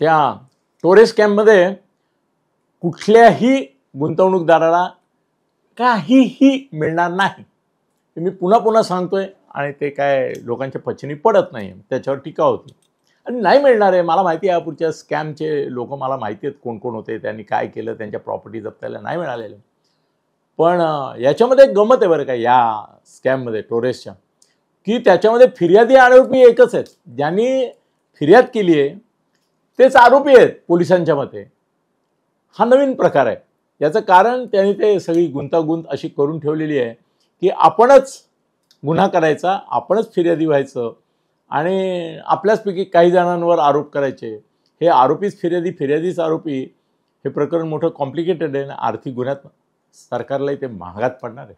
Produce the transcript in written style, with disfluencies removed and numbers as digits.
त्या टोरेस कॅम्पमध्ये कुठल्याही गुंतवणूकदाराला काहीही मिळणार नाही. मी पुन्हा पुन्हा सांगतोय आणि ते काय लोकांच्या पचनी पडत नाही, त्याच्यावर टीका होती. आणि नाही मिळणार आहे. मला माहिती आहे यापूर्वीच्या स्कॅमचे लोक मला माहिती आहेत कोण कोण होते, त्यांनी काय केलं, त्यांच्या प्रॉपर्टीज आपल्याला नाही मिळालेल्या. पण याच्यामध्ये एक गमत आहे बरं का या स्कॅममध्ये टोरेसच्या, की त्याच्यामध्ये फिर्यादी आरोपी एकच आहेत. ज्यांनी फिर्याद केली आहे तेच आरोपी आहेत पोलिसांच्या मते. हा नवीन प्रकार आहे. याचं कारण त्यांनी ते सगळी गुंतागुंत अशी करून ठेवलेली आहे की आपणच गुन्हा करायचा, आपणच फिर्यादी व्हायचं आणि आपल्याचपैकी काही जणांवर आरोप करायचे. हे आरोपीच फिर्यादी, फिर्यादीच आरोपी. हे प्रकरण मोठं कॉम्प्लिकेटेड आहे ना. आर्थिक गुन्ह्यात सरकारलाही ते महागात पडणार आहे.